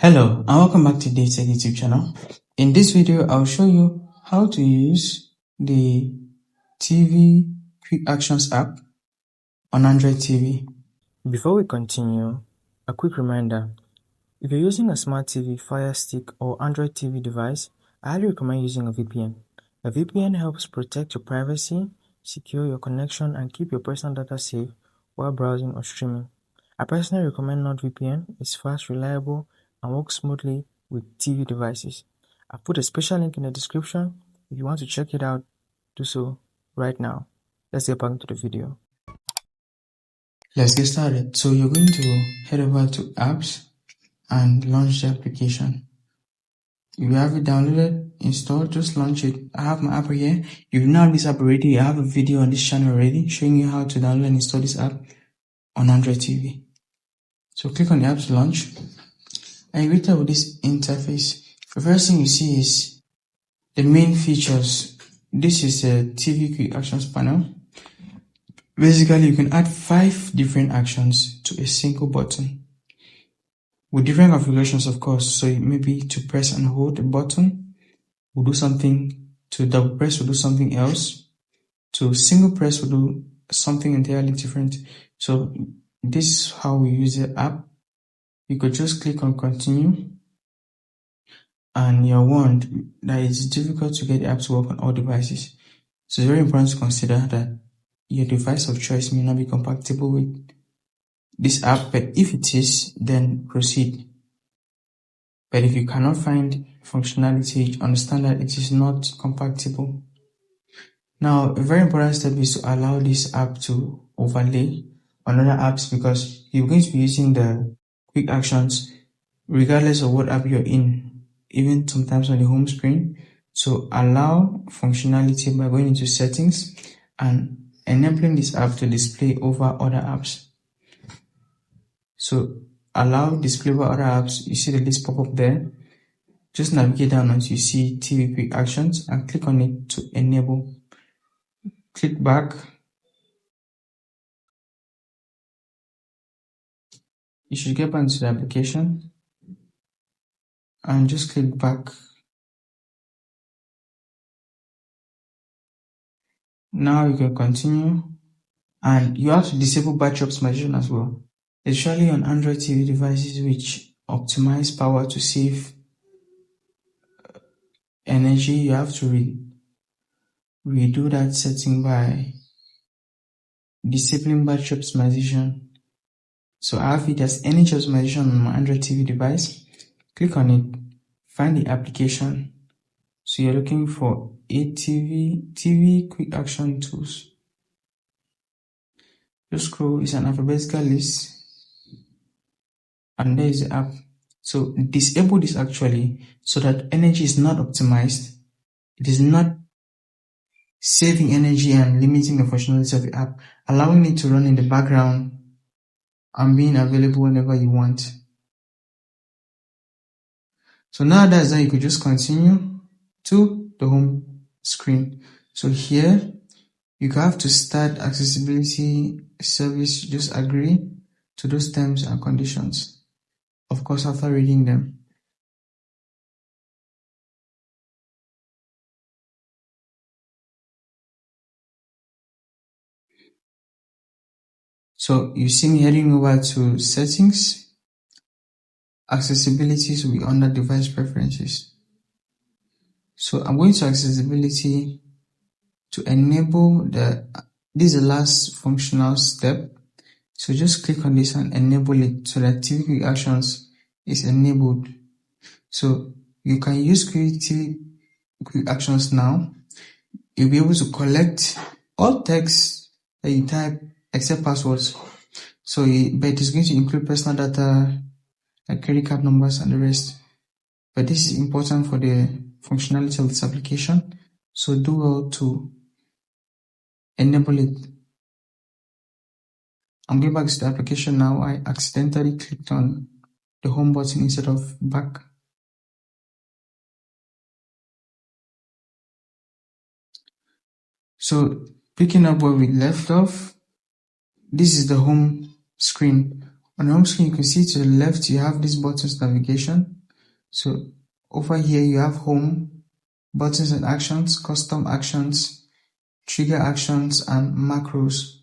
Hello and welcome back to DaveTech YouTube channel. In this video, I'll show you how to use the TVQuickActions app on Android TV. Before we continue, a quick reminder. If you're using a smart TV, Fire Stick, or Android TV device, I highly recommend using a VPN. A VPN helps protect your privacy, secure your connection, and keep your personal data safe while browsing or streaming. I personally recommend NordVPN. It's fast, reliable, and works smoothly with TV devices. I've put a special link in the description. If you want to check it out, do so right now. Let's get back into the video. Let's get started. So you're going to head over to apps and launch the application. If you have it downloaded, installed, just launch it. I have my app here. If you don't have this app already, I have a video on this channel already showing you how to download and install this app on Android TV. So click on the app to launch. And you're greeted with this interface. The first thing you see is the main features. This is a TVQuickActions panel. Basically, you can add 5 different actions to a single button with different configurations, of course. So maybe to press and hold a button will do something, to double press will do something else, to single press will do something entirely different. So this is how we use the app. You could just click on continue and you're warned that it's difficult to get the app to work on all devices. So it's very important to consider that your device of choice may not be compatible with this app, but if it is, then proceed. But if you cannot find functionality, understand that it is not compatible. Now, a very important step is to allow this app to overlay on other apps, because you're going to be using the quick actions regardless of what app you're in, even sometimes on the home screen. So allow functionality by going into settings and enabling this app to display over other apps. So allow display over other apps. You see the list pop up there. Just navigate down until you see TVQuickActions and click on it to enable. Click back. You should get back into the application and just click back. Now you can continue, and you have to disable battery optimization as well, especially on Android TV devices which optimize power to save energy. You have to redo that setting by disabling battery optimization. So I have it as energy optimization on my Android TV device. Click on it, find the application. So you're looking for TV Quick Action Tools. Just scroll, it's an alphabetical list, and there is the app. So disable this actually, so that energy is not optimized. It is not saving energy and limiting the functionality of the app, allowing it to run in the background and being available whenever you want. So now that's done, you could just continue to the home screen. So here you have to start accessibility service. Just agree to those terms and conditions, of course, after reading them. So you see me heading over to settings. Accessibility will be under device preferences. So I'm going to accessibility to enable this is the last functional step. So just click on this and enable it so that TVQuickActions is enabled. So you can use TVQuickActions now. You'll be able to collect all text that you type except passwords. So but it's going to include personal data like credit card numbers and the rest. But this is important for the functionality of this application. So do well to enable it. I'm going back to the application now. I accidentally clicked on the home button instead of back. So picking up where we left off, this is the home screen. On the home screen, you can see to the left you have this buttons navigation. So over here you have home, buttons and actions, custom actions, trigger actions, and macros.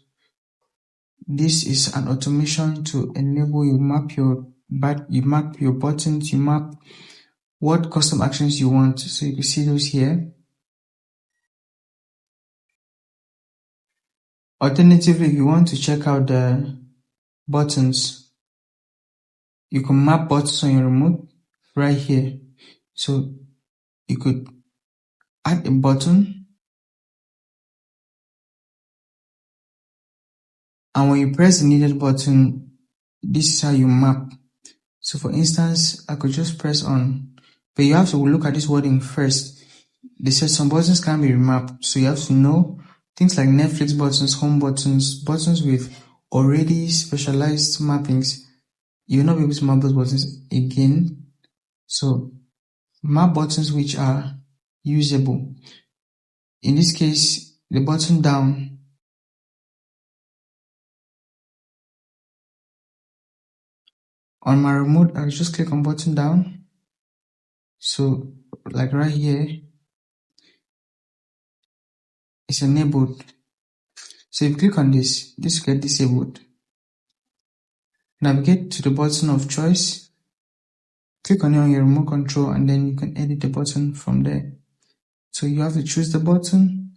This is an automation to enable you map your buttons, you map what custom actions you want. So you can see those here. Alternatively, if you want to check out the buttons, you can map buttons on your remote right here. So you could add a button, and when you press the needed button, this is how you map. So for instance, I could just press on, but you have to look at this wording first. They said some buttons can be remapped, so you have to know things like Netflix buttons, home buttons, buttons with already specialized mappings. You'll not be able to map those buttons again. So map buttons which are usable. In this case, the button down. On my remote, I'll just click on button down. So like right here, it's enabled. So if you click on this will get disabled. Navigate to the button of choice. Click on it on your remote control, and then you can edit the button from there. So you have to choose the button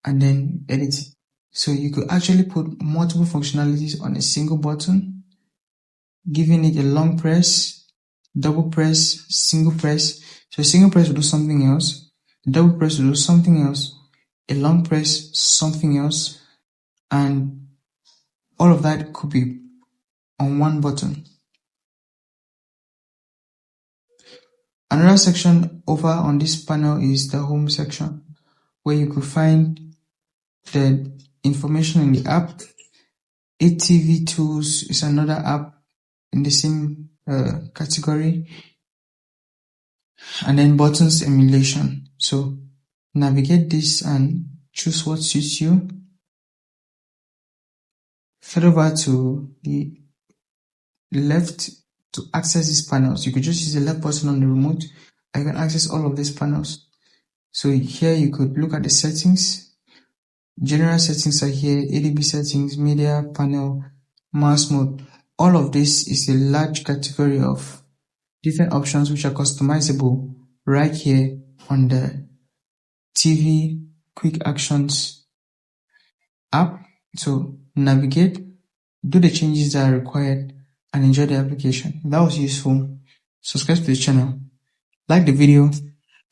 and then edit it. So you could actually put multiple functionalities on a single button, giving it a long press, double press, single press. So a single press will do something else, a double press will do something else, a long press, something else, and all of that could be on one button. Another section over on this panel is the home section, where you could find the information in the app. ATV Tools is another app in the same category, and then buttons emulation. So navigate this and choose what suits you. Head over to the left to access these panels. You could just use the left button on the remote and you can access all of these panels. So here you could look at the settings. General settings are here, ADB settings, media, panel, mouse mode. All of this is a large category of different options which are customizable right here on the TvQuickActions app. So navigate, do the changes that are required, and enjoy the application. If that was useful, subscribe to the channel, like the video,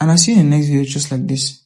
and I'll see you in the next video just like this.